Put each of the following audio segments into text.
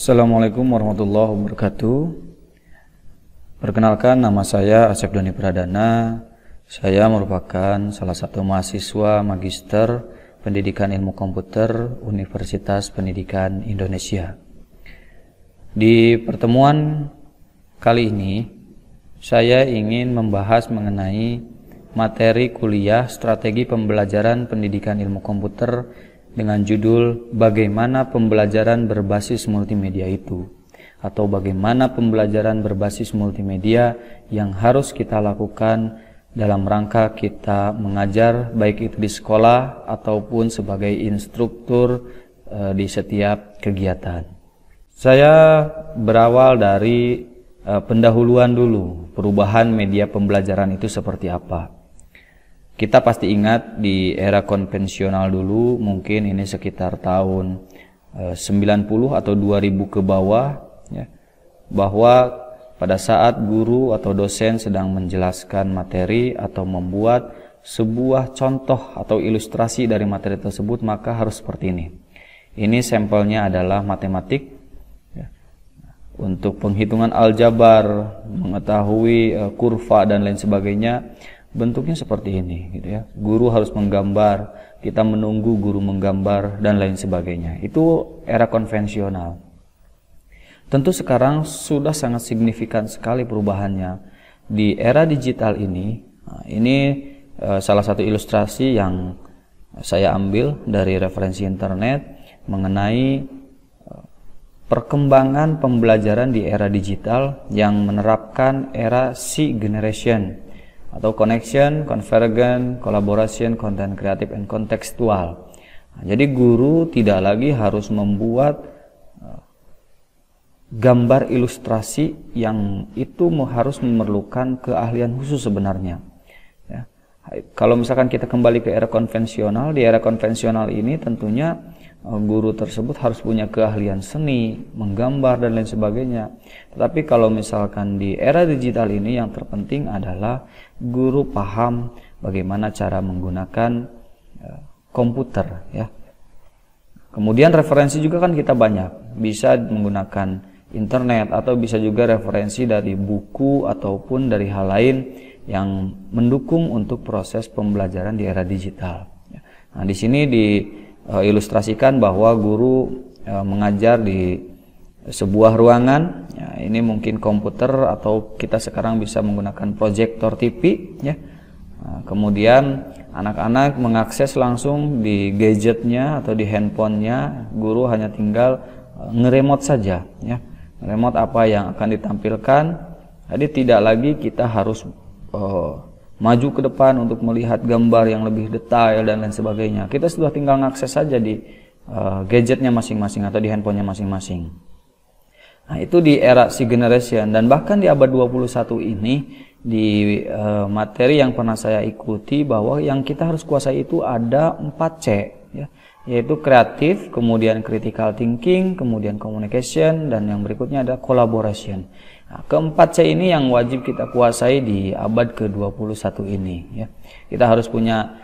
Assalamualaikum warahmatullahi wabarakatuh. Perkenalkan, nama saya Asep Doni Pradana. Saya merupakan salah satu mahasiswa Magister Pendidikan Ilmu Komputer Universitas Pendidikan Indonesia. Di pertemuan kali ini, saya ingin membahas mengenai materi kuliah Strategi Pembelajaran Pendidikan Ilmu Komputer dengan judul Bagaimana Pembelajaran Berbasis Multimedia Itu, atau bagaimana pembelajaran berbasis multimedia yang harus kita lakukan dalam rangka kita mengajar, baik itu di sekolah ataupun sebagai instruktur di setiap kegiatan. Saya berawal dari pendahuluan dulu, perubahan media pembelajaran itu seperti apa. Kita pasti ingat di era konvensional dulu, mungkin ini sekitar tahun 90 atau 2000 ke bawah, ya, bahwa pada saat guru atau dosen sedang menjelaskan materi atau membuat sebuah contoh atau ilustrasi dari materi tersebut, maka harus seperti ini. Ini sampelnya adalah matematik, ya. Untuk penghitungan aljabar, mengetahui kurva dan lain sebagainya, bentuknya seperti ini, gitu ya. Guru harus menggambar, kita menunggu guru menggambar dan lain sebagainya. Itu era konvensional. Tentu sekarang sudah sangat signifikan sekali perubahannya. Di era digital ini salah satu ilustrasi yang saya ambil dari referensi internet mengenai perkembangan pembelajaran di era digital yang menerapkan era C generation, atau connection, convergence, collaboration, content creative, and contextual. Jadi guru tidak lagi harus membuat gambar ilustrasi yang itu harus memerlukan keahlian khusus sebenarnya. Ya. Kalau misalkan kita kembali ke era konvensional, di era konvensional ini tentunya guru tersebut harus punya keahlian seni, menggambar dan lain sebagainya. Tetapi kalau misalkan di era digital ini yang terpenting adalah guru paham bagaimana cara menggunakan komputer, ya. Kemudian referensi juga kan kita banyak, bisa menggunakan internet atau bisa juga referensi dari buku ataupun dari hal lain yang mendukung untuk proses pembelajaran di era digital. Nah, di sini ilustrasikan bahwa guru mengajar di sebuah ruangan, ya, ini mungkin komputer atau kita sekarang bisa menggunakan proyektor TV, ya. Nah, kemudian anak-anak mengakses langsung di gadgetnya atau di handphonenya, guru hanya tinggal ngeremote saja, ya, remote apa yang akan ditampilkan. Jadi tidak lagi kita harus maju ke depan untuk melihat gambar yang lebih detail dan lain sebagainya. Kita sudah tinggal mengakses saja di gadgetnya masing-masing atau di handphonenya masing-masing. Nah, itu di era C generation, dan bahkan di abad 21 ini di materi yang pernah saya ikuti bahwa yang kita harus kuasai itu ada 4C, ya, yaitu kreatif, kemudian critical thinking, kemudian communication, dan yang berikutnya ada collaboration. Nah, keempat C ini yang wajib kita kuasai di abad ke-21 ini, ya. Kita harus punya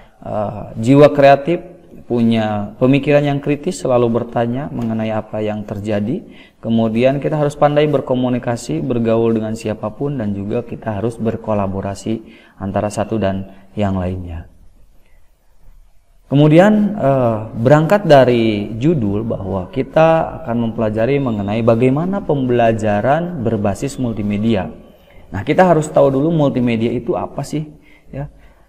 jiwa kreatif, punya pemikiran yang kritis, selalu bertanya mengenai apa yang terjadi. Kemudian kita harus pandai berkomunikasi, bergaul dengan siapapun, dan juga kita harus berkolaborasi antara satu dan yang lainnya. Kemudian berangkat dari judul bahwa kita akan mempelajari mengenai bagaimana pembelajaran berbasis multimedia. Nah, kita harus tahu dulu multimedia itu apa sih, ya.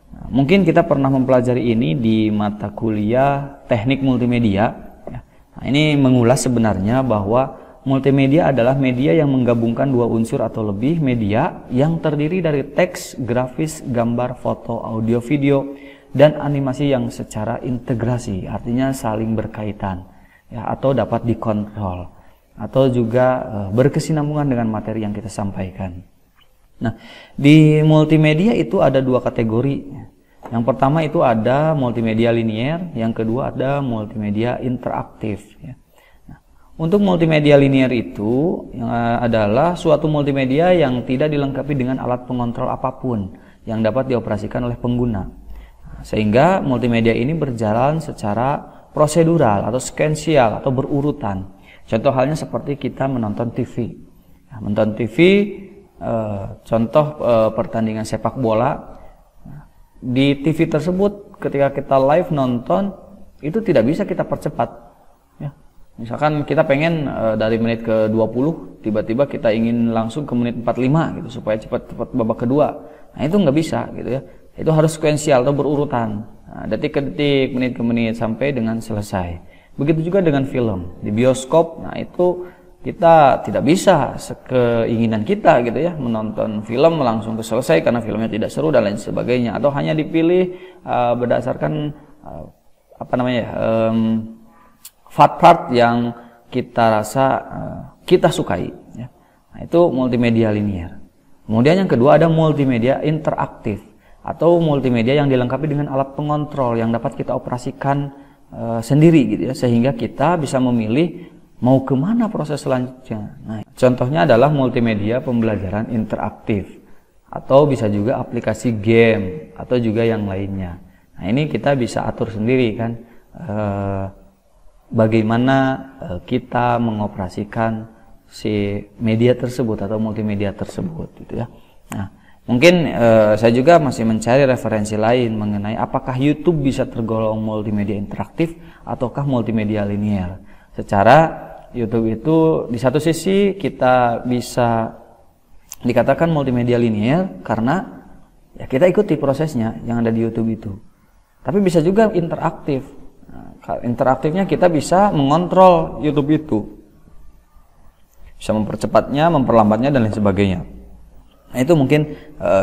Nah, mungkin kita pernah mempelajari ini di mata kuliah teknik multimedia, ya. Nah, ini mengulas sebenarnya bahwa multimedia adalah media yang menggabungkan dua unsur atau lebih media yang terdiri dari teks, grafis, gambar, foto, audio, video, dan animasi yang secara integrasi, artinya saling berkaitan, ya, atau dapat dikontrol, atau juga berkesinambungan dengan materi yang kita sampaikan. Nah, di multimedia itu ada dua kategori. Yang pertama itu ada multimedia linier, yang kedua ada multimedia interaktif, ya. Nah, untuk multimedia linier itu adalah suatu multimedia yang tidak dilengkapi dengan alat pengontrol apapun yang dapat dioperasikan oleh pengguna. Sehingga multimedia ini berjalan secara prosedural atau sequential atau berurutan. Contoh halnya seperti kita menonton TV. Menonton TV, contoh pertandingan sepak bola. Di TV tersebut ketika kita live nonton, itu tidak bisa kita percepat. Ya. Misalkan kita pengen dari menit ke 20, tiba-tiba kita ingin langsung ke menit 45 gitu, supaya cepat babak kedua. Nah itu nggak bisa gitu ya. Itu harus sekuensial atau berurutan. Detik ke detik, menit ke menit, sampai dengan selesai. Begitu juga dengan film di bioskop. Nah itu kita tidak bisa sekeinginan kita gitu ya, menonton film langsung selesai karena filmnya tidak seru dan lain sebagainya, atau hanya dipilih berdasarkan part yang kita rasa kita sukai ya. Nah itu multimedia linear. Kemudian yang kedua ada multimedia interaktif atau multimedia yang dilengkapi dengan alat pengontrol yang dapat kita operasikan sendiri gitu ya, sehingga kita bisa memilih mau kemana proses selanjutnya. Nah, contohnya adalah multimedia pembelajaran interaktif atau bisa juga aplikasi game atau juga yang lainnya. Nah ini kita bisa atur sendiri kan, bagaimana kita mengoperasikan si media tersebut atau multimedia tersebut gitu ya. Nah mungkin saya juga masih mencari referensi lain mengenai apakah YouTube bisa tergolong multimedia interaktif ataukah multimedia linear. Secara YouTube itu di satu sisi kita bisa dikatakan multimedia linear karena ya kita ikuti prosesnya yang ada di YouTube itu. Tapi bisa juga interaktif. Nah, interaktifnya kita bisa mengontrol YouTube itu. Bisa mempercepatnya, memperlambatnya dan lain sebagainya. Nah itu mungkin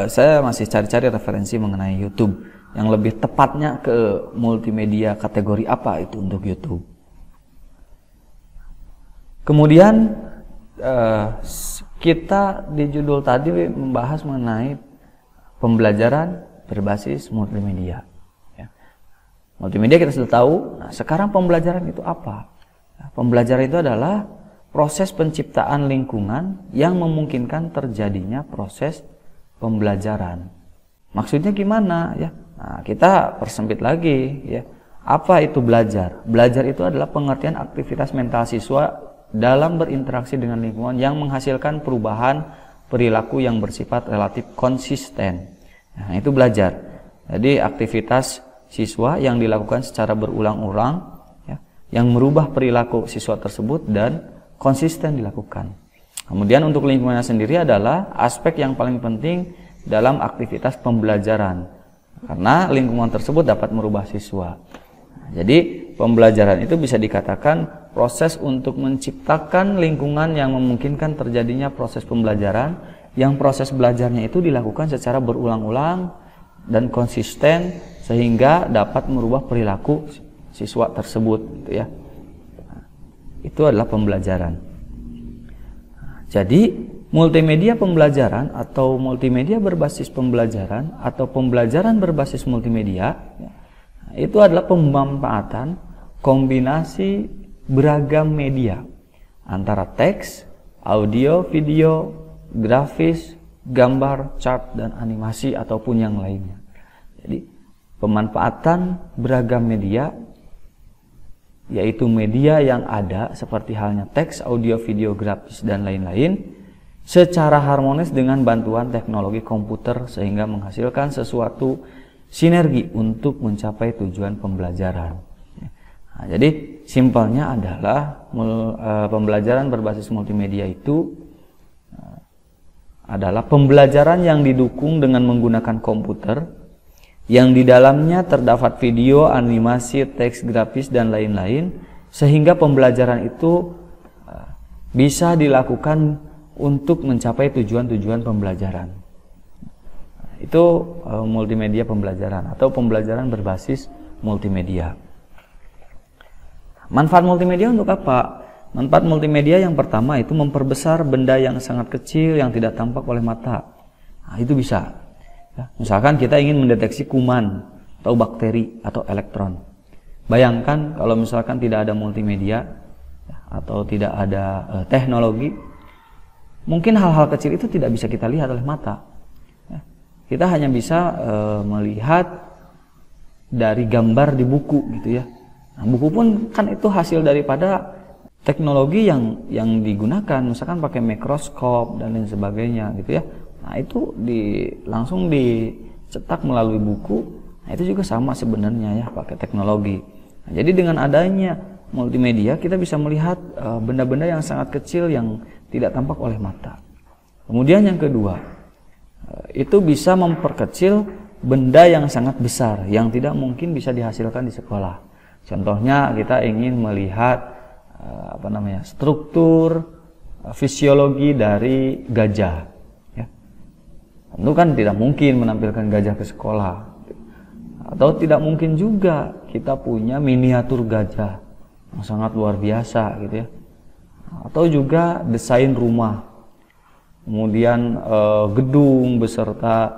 saya masih cari-cari referensi mengenai YouTube yang lebih tepatnya ke multimedia kategori apa itu untuk YouTube. Kemudian kita di judul tadi membahas mengenai pembelajaran berbasis multimedia. Ya. Multimedia kita sudah tahu. Nah, sekarang pembelajaran itu apa? Nah, pembelajaran itu adalah proses penciptaan lingkungan yang memungkinkan terjadinya proses pembelajaran. Maksudnya gimana ya? Nah, kita persempit lagi ya. Apa itu belajar? Belajar itu adalah pengertian aktivitas mental siswa dalam berinteraksi dengan lingkungan yang menghasilkan perubahan perilaku yang bersifat relatif konsisten. Nah, itu belajar. Jadi aktivitas siswa yang dilakukan secara berulang-ulang ya, yang merubah perilaku siswa tersebut dan konsisten dilakukan. Kemudian untuk lingkungannya sendiri adalah aspek yang paling penting dalam aktivitas pembelajaran karena lingkungan tersebut dapat merubah siswa. Jadi pembelajaran itu bisa dikatakan proses untuk menciptakan lingkungan yang memungkinkan terjadinya proses pembelajaran yang proses belajarnya itu dilakukan secara berulang-ulang dan konsisten sehingga dapat merubah perilaku siswa tersebut gitu ya. Itu adalah pembelajaran. Jadi multimedia pembelajaran atau multimedia berbasis pembelajaran atau pembelajaran berbasis multimedia itu adalah pemanfaatan kombinasi beragam media antara teks, audio, video, grafis, gambar, chart, dan animasi ataupun yang lainnya. Jadi pemanfaatan beragam media yaitu media yang ada seperti halnya teks, audio, video, grafis, dan lain-lain secara harmonis dengan bantuan teknologi komputer sehingga menghasilkan sesuatu sinergi untuk mencapai tujuan pembelajaran. Nah, jadi simpelnya adalah pembelajaran berbasis multimedia itu adalah pembelajaran yang didukung dengan menggunakan komputer yang di dalamnya terdapat video, animasi, teks, grafis, dan lain-lain sehingga pembelajaran itu bisa dilakukan untuk mencapai tujuan-tujuan pembelajaran. Itu multimedia pembelajaran atau pembelajaran berbasis multimedia. Manfaat multimedia untuk apa? Manfaat multimedia yang pertama itu memperbesar benda yang sangat kecil yang tidak tampak oleh mata. Nah, itu bisa. Ya, misalkan kita ingin mendeteksi kuman atau bakteri atau elektron. Bayangkan kalau misalkan tidak ada multimedia atau tidak ada teknologi, mungkin hal-hal kecil itu tidak bisa kita lihat oleh mata. Ya, kita hanya bisa melihat dari gambar di buku gitu ya. Nah, buku pun kan itu hasil daripada teknologi yang digunakan, misalkan pakai mikroskop dan lain sebagainya gitu ya. Nah itu langsung dicetak melalui buku. Nah itu juga sama sebenarnya ya, pakai teknologi. Nah, jadi dengan adanya multimedia kita bisa melihat benda-benda yang sangat kecil yang tidak tampak oleh mata. Kemudian yang kedua, itu bisa memperkecil benda yang sangat besar yang tidak mungkin bisa dihasilkan di sekolah. Contohnya kita ingin melihat struktur fisiologi dari gajah ya. Tentu kan tidak mungkin menampilkan gajah ke sekolah, atau tidak mungkin juga kita punya miniatur gajah yang sangat luar biasa gitu ya, atau juga desain rumah, kemudian gedung beserta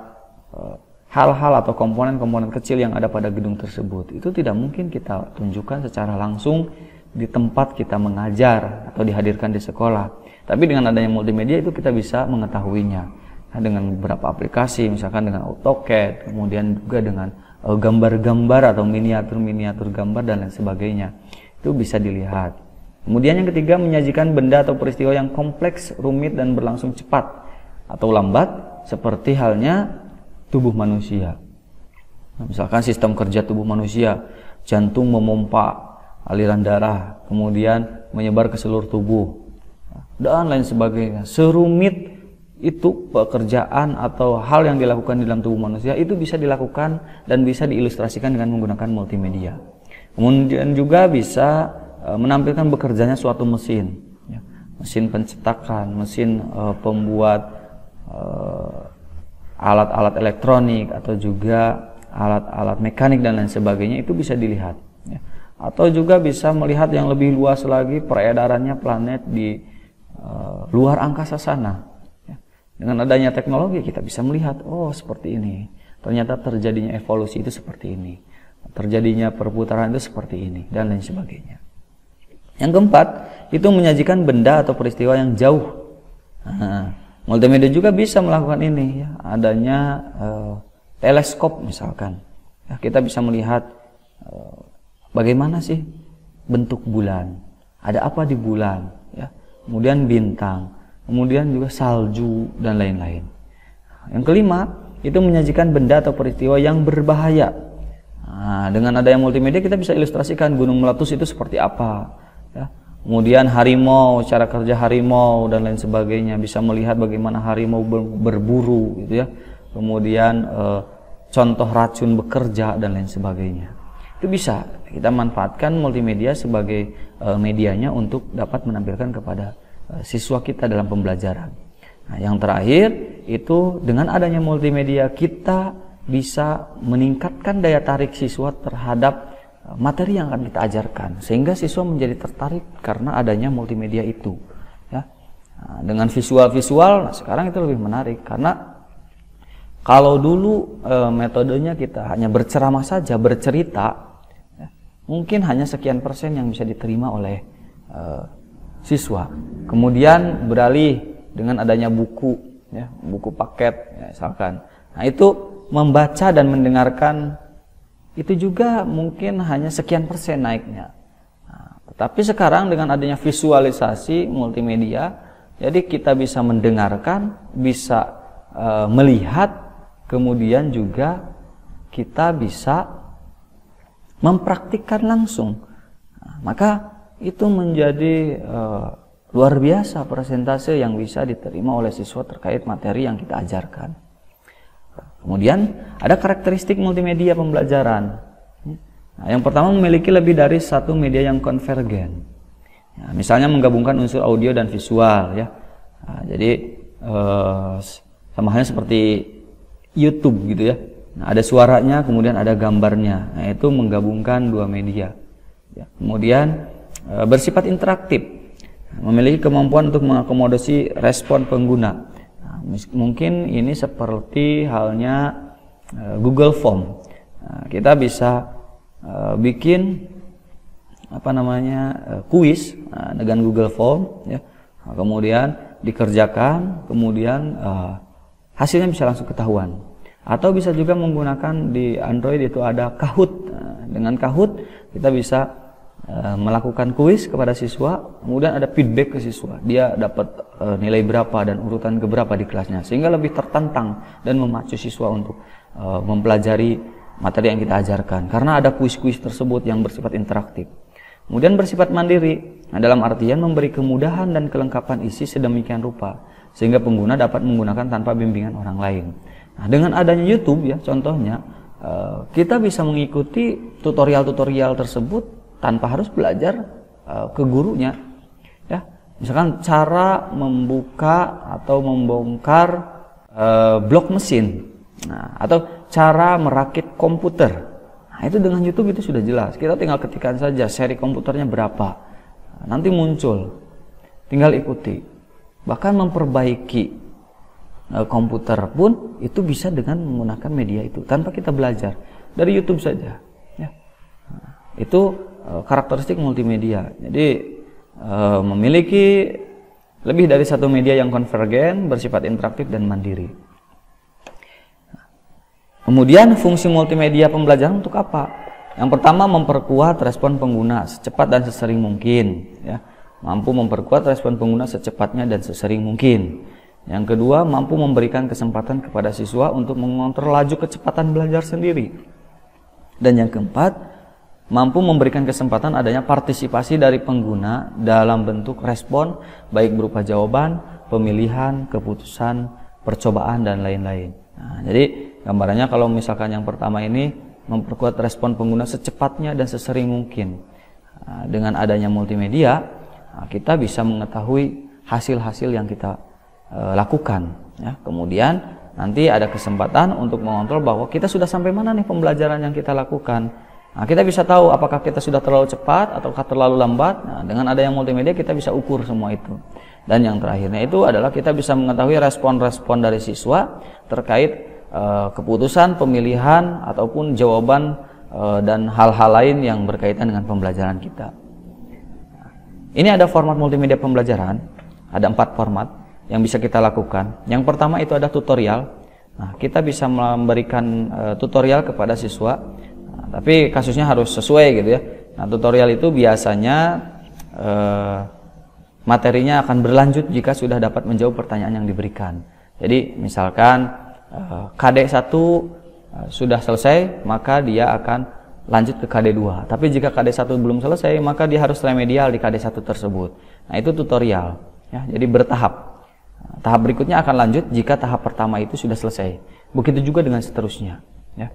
hal-hal atau komponen-komponen kecil yang ada pada gedung tersebut. Itu tidak mungkin kita tunjukkan secara langsung di tempat kita mengajar atau dihadirkan di sekolah. Tapi dengan adanya multimedia itu kita bisa mengetahuinya. Nah, dengan beberapa aplikasi, misalkan dengan AutoCAD, kemudian juga dengan gambar-gambar atau miniatur-miniatur gambar dan lain sebagainya. Itu bisa dilihat. Kemudian yang ketiga, menyajikan benda atau peristiwa yang kompleks, rumit dan berlangsung cepat atau lambat, seperti halnya tubuh manusia. Nah, misalkan sistem kerja tubuh manusia, jantung memompa aliran darah, kemudian menyebar ke seluruh tubuh, dan lain sebagainya. Serumit itu pekerjaan atau hal yang dilakukan di dalam tubuh manusia, itu bisa dilakukan dan bisa diilustrasikan dengan menggunakan multimedia. Kemudian juga bisa menampilkan bekerjanya suatu mesin, mesin pencetakan, mesin pembuat alat-alat elektronik, atau juga alat-alat mekanik dan lain sebagainya, itu bisa dilihat. Atau juga bisa melihat yang lebih luas lagi peredarannya planet di luar angkasa sana. Dengan adanya teknologi kita bisa melihat, oh seperti ini, ternyata terjadinya evolusi itu seperti ini, terjadinya perputaran itu seperti ini, dan lain sebagainya. Yang keempat, itu menyajikan benda atau peristiwa yang jauh. Nah, multimedia juga bisa melakukan ini ya. Adanya teleskop misalkan ya, kita bisa melihat bagaimana sih bentuk bulan, ada apa di bulan ya, kemudian bintang, kemudian juga salju dan lain-lain. Yang kelima, itu menyajikan benda atau peristiwa yang berbahaya. Nah, dengan adanya multimedia kita bisa ilustrasikan gunung meletus itu seperti apa ya. Kemudian harimau, cara kerja harimau dan lain sebagainya, bisa melihat bagaimana harimau berburu gitu ya. Kemudian contoh racun bekerja dan lain sebagainya. Itu bisa kita manfaatkan multimedia sebagai medianya untuk dapat menampilkan kepada siswa kita dalam pembelajaran. Nah, yang terakhir itu dengan adanya multimedia kita bisa meningkatkan daya tarik siswa terhadap materi yang akan kita ajarkan, sehingga siswa menjadi tertarik karena adanya multimedia itu ya. Nah, dengan visual-visual, nah sekarang itu lebih menarik, karena kalau dulu metodenya kita hanya berceramah saja, bercerita, mungkin hanya sekian persen yang bisa diterima oleh siswa. Kemudian beralih dengan adanya buku, ya, buku paket, ya, misalkan. Nah itu membaca dan mendengarkan itu juga mungkin hanya sekian persen naiknya. Nah, tetapi sekarang dengan adanya visualisasi multimedia, jadi kita bisa mendengarkan, bisa melihat, kemudian juga kita bisa mempraktikkan langsung. Nah, maka itu menjadi luar biasa persentase yang bisa diterima oleh siswa terkait materi yang kita ajarkan. Kemudian ada karakteristik multimedia pembelajaran. Nah, yang pertama, memiliki lebih dari satu media yang konvergen. Nah, misalnya menggabungkan unsur audio dan visual ya. Nah, jadi sama halnya seperti YouTube gitu ya. Nah, ada suaranya, kemudian ada gambarnya. Nah, itu menggabungkan dua media. Ya. Kemudian bersifat interaktif, memiliki kemampuan untuk mengakomodasi respon pengguna. Nah, mungkin ini seperti halnya Google Form. Nah, kita bisa bikin kuis dengan Google Form ya. Nah, kemudian dikerjakan, kemudian hasilnya bisa langsung ketahuan. Atau bisa juga menggunakan di Android itu ada Kahoot. Nah, dengan Kahoot kita bisa melakukan kuis kepada siswa, kemudian ada feedback ke siswa, dia dapat nilai berapa dan urutan keberapa di kelasnya, sehingga lebih tertantang dan memacu siswa untuk mempelajari materi yang kita ajarkan, karena ada kuis-kuis tersebut yang bersifat interaktif. Kemudian bersifat mandiri, nah, dalam artian memberi kemudahan dan kelengkapan isi sedemikian rupa, sehingga pengguna dapat menggunakan tanpa bimbingan orang lain. Nah, dengan adanya YouTube ya, contohnya, kita bisa mengikuti tutorial-tutorial tersebut tanpa harus belajar ke gurunya, ya. Misalkan cara membuka atau membongkar blok mesin, nah, atau cara merakit komputer. Nah, itu dengan YouTube itu sudah jelas. Kita tinggal ketikkan saja seri komputernya berapa, nah, nanti muncul, tinggal ikuti. Bahkan memperbaiki komputer pun itu bisa dengan menggunakan media itu tanpa kita belajar, dari YouTube saja, ya. Nah, itu karakteristik multimedia. Jadi memiliki lebih dari satu media yang konvergen, bersifat interaktif dan mandiri. Kemudian fungsi multimedia pembelajaran untuk apa? Yang pertama, memperkuat respon pengguna secepat dan sesering mungkin, ya. Mampu memperkuat respon pengguna secepatnya dan sesering mungkin. Yang kedua, mampu memberikan kesempatan kepada siswa untuk mengontrol laju kecepatan belajar sendiri. Dan yang keempat, mampu memberikan kesempatan adanya partisipasi dari pengguna dalam bentuk respon, baik berupa jawaban, pemilihan, keputusan, percobaan, dan lain-lain. Nah, jadi gambarannya kalau misalkan yang pertama ini memperkuat respon pengguna secepatnya dan sesering mungkin. Nah, dengan adanya multimedia, kita bisa mengetahui hasil-hasil yang kita lakukan. Ya. Kemudian nanti ada kesempatan untuk mengontrol bahwa kita sudah sampai mana nih pembelajaran yang kita lakukan. Nah, kita bisa tahu apakah kita sudah terlalu cepat ataukah terlalu lambat. Nah, dengan adanya multimedia kita bisa ukur semua itu. Dan yang terakhirnya itu adalah kita bisa mengetahui respon-respon dari siswa terkait keputusan, pemilihan ataupun jawaban dan hal-hal lain yang berkaitan dengan pembelajaran kita. Ini ada format multimedia pembelajaran, ada 4 format yang bisa kita lakukan. Yang pertama itu ada tutorial. Nah, kita bisa memberikan tutorial kepada siswa. Tapi kasusnya harus sesuai gitu ya. Nah, tutorial itu biasanya materinya akan berlanjut jika sudah dapat menjawab pertanyaan yang diberikan. Jadi misalkan KD1 sudah selesai, maka dia akan lanjut ke KD2. Tapi jika KD1 belum selesai, maka dia harus remedial di KD1 tersebut. Nah, itu tutorial ya. Jadi bertahap. Tahap berikutnya akan lanjut jika tahap pertama itu sudah selesai. Begitu juga dengan seterusnya ya.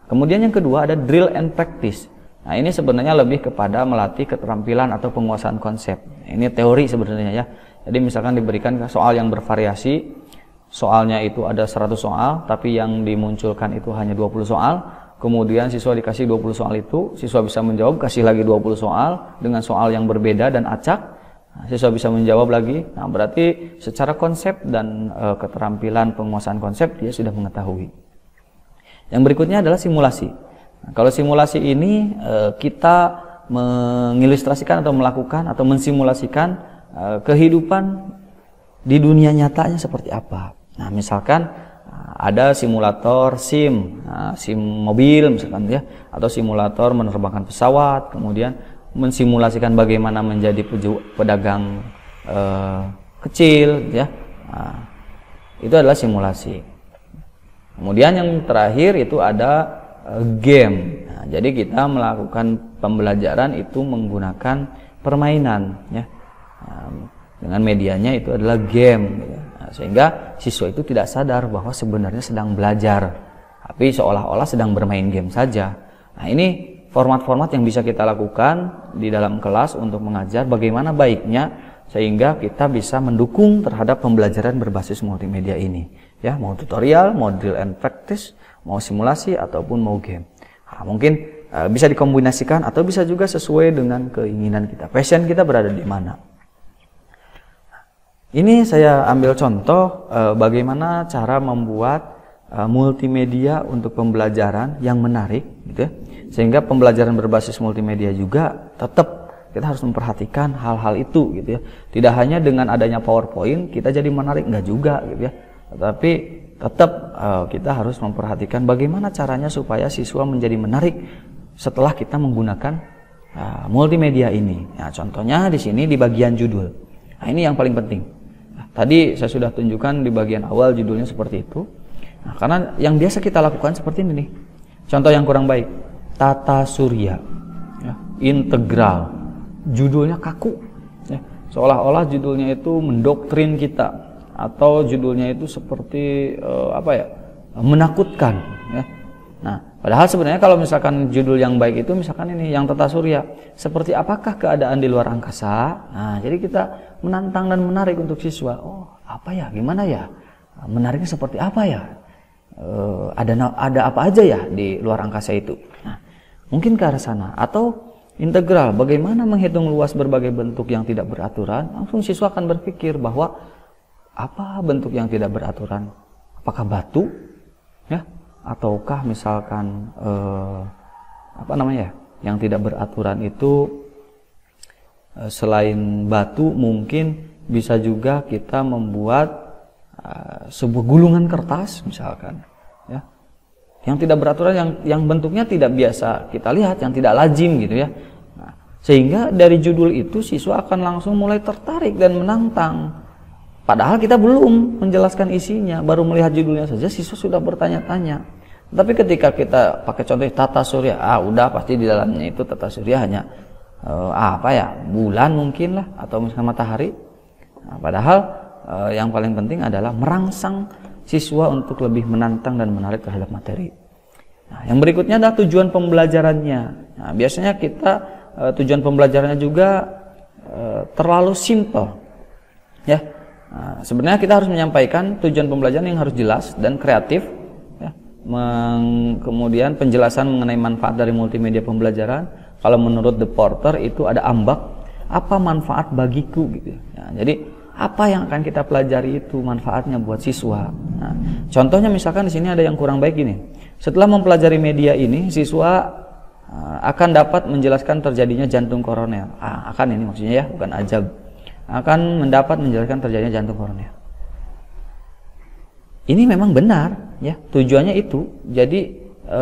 Kemudian yang kedua ada drill and practice. Nah, ini sebenarnya lebih kepada melatih keterampilan atau penguasaan konsep. Ini teori sebenarnya ya. Jadi misalkan diberikan soal yang bervariasi, soalnya itu ada 100 soal, tapi yang dimunculkan itu hanya 20 soal. Kemudian siswa dikasih 20 soal itu, siswa bisa menjawab, kasih lagi 20 soal dengan soal yang berbeda dan acak. Nah, siswa bisa menjawab lagi. Nah, berarti secara konsep dan keterampilan penguasaan konsep dia sudah mengetahui. Yang berikutnya adalah simulasi. Nah, kalau simulasi ini kita mengilustrasikan atau melakukan atau mensimulasikan kehidupan di dunia nyatanya seperti apa. Nah, misalkan ada simulator SIM, SIM mobil misalkan ya, atau simulator menerbangkan pesawat, kemudian mensimulasikan bagaimana menjadi pedagang kecil ya. Nah, itu adalah simulasi. Kemudian yang terakhir itu ada game. Nah, jadi kita melakukan pembelajaran itu menggunakan permainan ya. Nah, dengan medianya itu adalah game gitu. Nah, sehingga siswa itu tidak sadar bahwa sebenarnya sedang belajar, tapi seolah-olah sedang bermain game saja. Nah, ini format-format yang bisa kita lakukan di dalam kelas untuk mengajar bagaimana baiknya sehingga kita bisa mendukung terhadap pembelajaran berbasis multimedia ini ya, mau tutorial, mau drill and practice, mau simulasi ataupun mau game. Nah, mungkin bisa dikombinasikan atau bisa juga sesuai dengan keinginan kita, passion kita berada di mana. Ini saya ambil contoh bagaimana cara membuat multimedia untuk pembelajaran yang menarik gitu ya. Sehingga pembelajaran berbasis multimedia juga tetap kita harus memperhatikan hal-hal itu gitu ya. Tidak hanya dengan adanya PowerPoint kita jadi menarik, enggak juga gitu ya. Tetapi tetap kita harus memperhatikan bagaimana caranya supaya siswa menjadi menarik setelah kita menggunakan multimedia ini. Nah, contohnya di sini di bagian judul. Nah, ini yang paling penting. Nah, tadi saya sudah tunjukkan di bagian awal judulnya seperti itu. Nah, karena yang biasa kita lakukan seperti ini nih. Contoh yang kurang baik, tata surya, ya, integral, judulnya kaku, ya, seolah-olah judulnya itu mendoktrin kita, atau judulnya itu seperti menakutkan, ya. Nah, padahal sebenarnya kalau misalkan judul yang baik itu misalkan ini yang tata surya, seperti apakah keadaan di luar angkasa. Nah, jadi kita menantang dan menarik untuk siswa. Oh, apa ya, gimana ya, menariknya seperti apa ya, ada apa aja ya di luar angkasa itu. Nah, mungkin ke arah sana. Atau integral, bagaimana menghitung luas berbagai bentuk yang tidak beraturan. Langsung siswa akan berpikir bahwa apa bentuk yang tidak beraturan, apakah batu, ya, ataukah misalkan yang tidak beraturan itu selain batu mungkin bisa juga kita membuat sebuah gulungan kertas misalkan, ya, yang tidak beraturan, yang bentuknya tidak biasa kita lihat, yang tidak lazim gitu, ya. Nah, sehingga dari judul itu siswa akan langsung mulai tertarik dan menantang. Padahal kita belum menjelaskan isinya, baru melihat judulnya saja siswa sudah bertanya-tanya. Tapi ketika kita pakai contoh tata surya, udah pasti di dalamnya itu tata surya hanya bulan mungkin lah, atau misalnya matahari. Nah, padahal yang paling penting adalah merangsang siswa untuk lebih menantang dan menarik terhadap materi. Nah, yang berikutnya adalah tujuan pembelajarannya. Nah, biasanya kita tujuan pembelajarannya juga terlalu simple, ya. Nah, sebenarnya kita harus menyampaikan tujuan pembelajaran yang harus jelas dan kreatif, ya. Kemudian penjelasan mengenai manfaat dari multimedia pembelajaran. Kalau menurut The Porter itu ada ambak, apa manfaat bagiku gitu. Nah, jadi apa yang akan kita pelajari itu manfaatnya buat siswa. Nah, contohnya misalkan di sini ada yang kurang baik gini. Setelah mempelajari media ini, siswa akan dapat menjelaskan terjadinya jantung koroner. Akan ini maksudnya, ya, bukan ajab. Akan mendapat menjelaskan terjadinya jantung koroner. Ini memang benar, ya, tujuannya itu. Jadi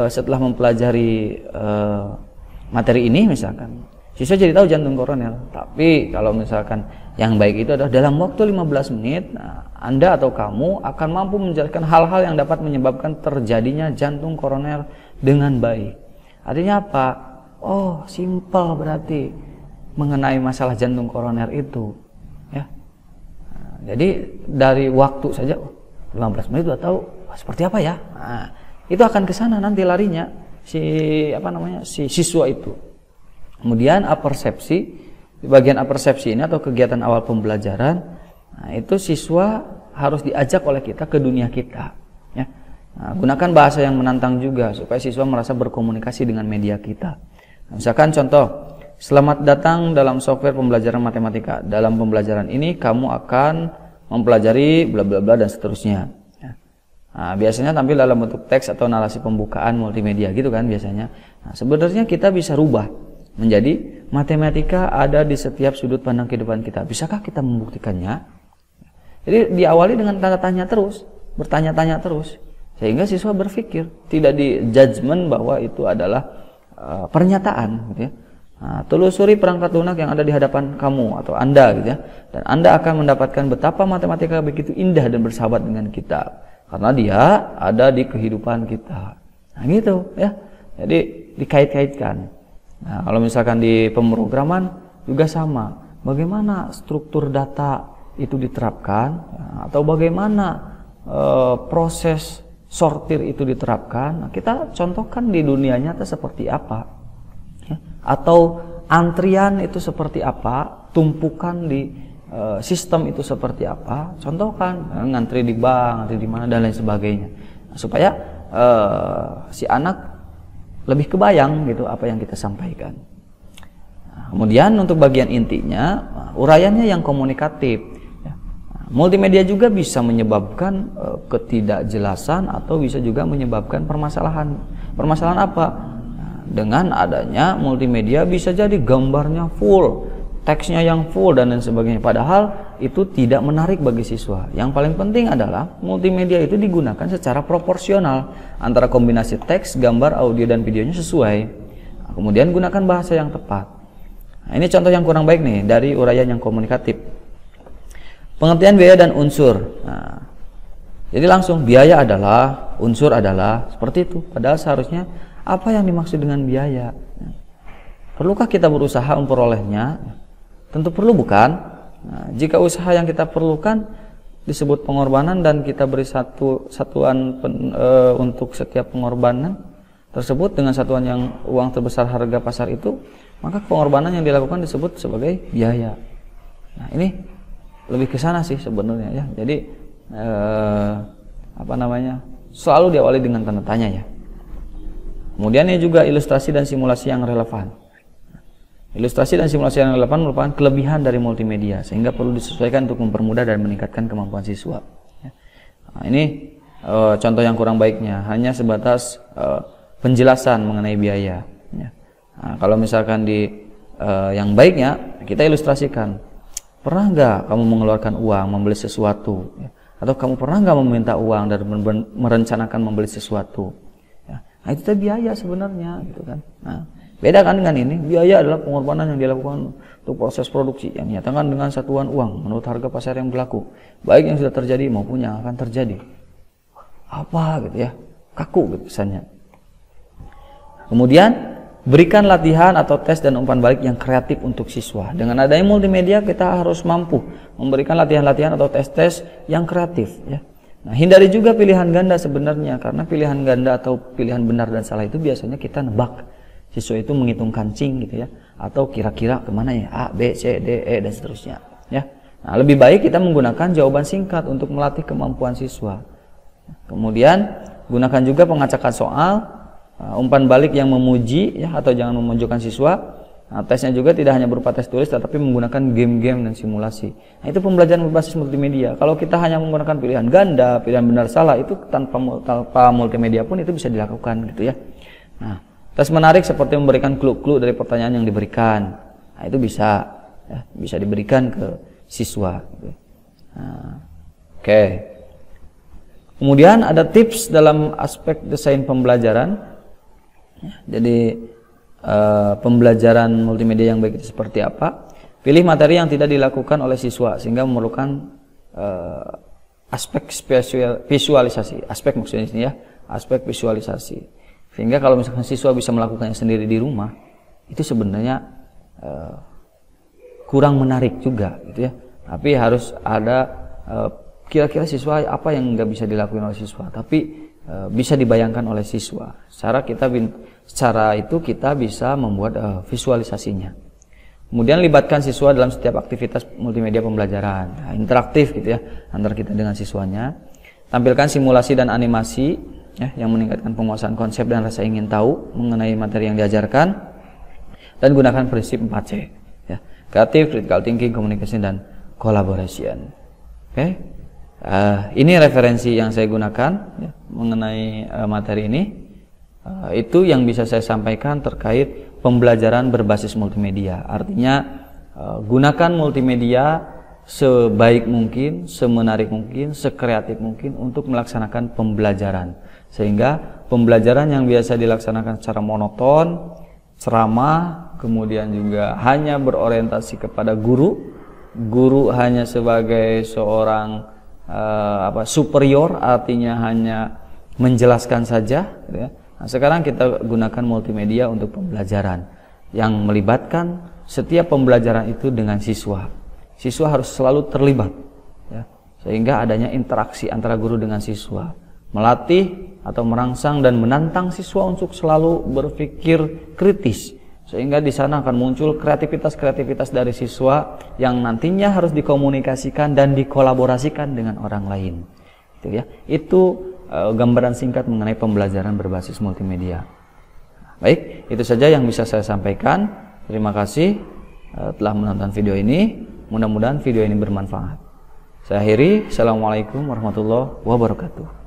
setelah mempelajari materi ini misalkan, siswa jadi tahu jantung koroner. Tapi kalau misalkan yang baik itu adalah dalam waktu 15 menit, Anda atau kamu akan mampu menjelaskan hal-hal yang dapat menyebabkan terjadinya jantung koroner dengan baik. Artinya apa? Oh, simpel berarti mengenai masalah jantung koroner itu, ya. Nah, jadi dari waktu saja 15 menit sudah tahu seperti apa, ya. Nah, itu akan ke sana nanti larinya si siswa itu. Kemudian apersepsi, di bagian apersepsi ini atau kegiatan awal pembelajaran, nah, itu siswa harus diajak oleh kita ke dunia kita, ya. Nah, gunakan bahasa yang menantang juga supaya siswa merasa berkomunikasi dengan media kita. Nah, misalkan contoh, selamat datang dalam software pembelajaran matematika. Dalam pembelajaran ini kamu akan mempelajari bla bla bla dan seterusnya. Nah, biasanya tampil dalam bentuk teks atau narasi pembukaan multimedia gitu kan biasanya. Nah, sebenarnya kita bisa rubah menjadi matematika ada di setiap sudut pandang kehidupan kita. Bisakah kita membuktikannya? Jadi diawali dengan tanda tanya terus, bertanya-tanya terus, sehingga siswa berpikir, tidak di judgement bahwa itu adalah pernyataan, gitu ya. Nah, telusuri perangkat lunak yang ada di hadapan kamu atau Anda, gitu ya, dan Anda akan mendapatkan betapa matematika begitu indah dan bersahabat dengan kita, karena dia ada di kehidupan kita. Nah, gitu, ya. Jadi dikait-kaitkan. Nah, kalau misalkan di pemrograman juga sama, bagaimana struktur data itu diterapkan, atau bagaimana proses sortir itu diterapkan. Nah, kita contohkan di dunia nyata seperti apa, ya? Atau antrian itu seperti apa, tumpukan di sistem itu seperti apa, contohkan, ngantri di bank, ngantri di mana dan lain sebagainya, supaya si anak lebih kebayang gitu apa yang kita sampaikan. Nah, kemudian untuk bagian intinya, uraiannya yang komunikatif. Ya. Nah, multimedia juga bisa menyebabkan ketidakjelasan atau bisa juga menyebabkan permasalahan. Permasalahan apa? Nah, dengan adanya multimedia bisa jadi gambarnya full, teksnya yang full dan lain sebagainya. Padahal itu tidak menarik bagi siswa. Yang paling penting adalah multimedia itu digunakan secara proporsional antara kombinasi teks, gambar, audio dan videonya sesuai. Nah, kemudian gunakan bahasa yang tepat. Nah, ini contoh yang kurang baik nih dari uraian yang komunikatif. Pengertian biaya dan unsur. Nah, jadi langsung biaya adalah, unsur adalah, seperti itu. Padahal seharusnya apa yang dimaksud dengan biaya? Perlukah kita berusaha memperolehnya? Tentu perlu, bukan? Nah, jika usaha yang kita perlukan disebut pengorbanan dan kita beri satuan untuk setiap pengorbanan tersebut dengan satuan yang uang terbesar harga pasar itu, maka pengorbanan yang dilakukan disebut sebagai biaya. Nah, ini lebih ke sana sih sebenarnya ya. Jadi selalu diawali dengan tanda tanya ya. Kemudian ini juga ilustrasi dan simulasi yang relevan. Ilustrasi dan simulasi yang relevan merupakan kelebihan dari multimedia sehingga perlu disesuaikan untuk mempermudah dan meningkatkan kemampuan siswa. Nah, ini contoh yang kurang baiknya hanya sebatas penjelasan mengenai biaya. Nah, kalau misalkan di yang baiknya kita ilustrasikan, pernah nggak kamu mengeluarkan uang membeli sesuatu? Atau kamu pernah nggak meminta uang dan merencanakan membeli sesuatu? Nah, itu biaya sebenarnya, gitu kan? Nah, beda kan dengan ini, biaya adalah pengorbanan yang dilakukan untuk proses produksi yang dinyatakan dengan satuan uang menurut harga pasar yang berlaku, baik yang sudah terjadi maupun yang akan terjadi. Apa gitu ya, kaku gitu kesannya. Kemudian berikan latihan atau tes dan umpan balik yang kreatif untuk siswa. Dengan adanya multimedia kita harus mampu memberikan latihan-latihan atau tes-tes yang kreatif ya. Nah, hindari juga pilihan ganda sebenarnya, karena pilihan ganda atau pilihan benar dan salah itu biasanya kita nebak. Siswa itu menghitung kancing gitu ya, atau kira-kira kemana ya, A, B, C, D, E dan seterusnya ya. Nah, lebih baik kita menggunakan jawaban singkat untuk melatih kemampuan siswa. Kemudian gunakan juga pengacakan soal, umpan balik yang memuji ya, atau jangan memojokkan siswa. Nah, tesnya juga tidak hanya berupa tes tulis tetapi menggunakan game-game dan simulasi. Nah, itu pembelajaran berbasis multimedia. Kalau kita hanya menggunakan pilihan ganda, pilihan benar salah, itu tanpa multimedia pun itu bisa dilakukan gitu ya. Nah, tes menarik seperti memberikan clue-clue dari pertanyaan yang diberikan. Nah, itu bisa ya, bisa diberikan ke siswa gitu. Nah, oke. Kemudian ada tips dalam aspek desain pembelajaran. Jadi pembelajaran multimedia yang baik itu seperti apa? Pilih materi yang tidak dilakukan oleh siswa sehingga memerlukan aspek visualisasi. Aspek maksudnya ini ya, aspek visualisasi. Sehingga kalau misalkan siswa bisa melakukannya sendiri di rumah, itu sebenarnya kurang menarik juga gitu ya. Tapi harus ada kira-kira siswa apa yang nggak bisa dilakukan oleh siswa, tapi bisa dibayangkan oleh siswa. Secara itu kita bisa membuat visualisasinya. Kemudian libatkan siswa dalam setiap aktivitas multimedia pembelajaran, nah, interaktif gitu ya antara kita dengan siswanya. Tampilkan simulasi dan animasi ya, yang meningkatkan penguasaan konsep dan rasa ingin tahu mengenai materi yang diajarkan. Dan gunakan prinsip 4C ya, kreatif, critical thinking, communication, dan collaboration. Oke. Ini referensi yang saya gunakan ya, mengenai materi ini. Itu yang bisa saya sampaikan terkait pembelajaran berbasis multimedia. Artinya gunakan multimedia sebaik mungkin, semenarik mungkin, sekreatif mungkin untuk melaksanakan pembelajaran. Sehingga pembelajaran yang biasa dilaksanakan secara monoton, ceramah, kemudian juga hanya berorientasi kepada guru hanya sebagai seorang superior, artinya hanya menjelaskan saja gitu ya. Nah, sekarang kita gunakan multimedia untuk pembelajaran yang melibatkan setiap pembelajaran itu dengan siswa. Siswa harus selalu terlibat ya, sehingga adanya interaksi antara guru dengan siswa, melatih atau merangsang dan menantang siswa untuk selalu berpikir kritis, sehingga di sana akan muncul kreativitas dari siswa yang nantinya harus dikomunikasikan dan dikolaborasikan dengan orang lain. Itu ya. Itu gambaran singkat mengenai pembelajaran berbasis multimedia. Baik, itu saja yang bisa saya sampaikan. Terima kasih telah menonton video ini. Mudah-mudahan video ini bermanfaat. Saya akhiri. Assalamualaikum warahmatullahi wabarakatuh.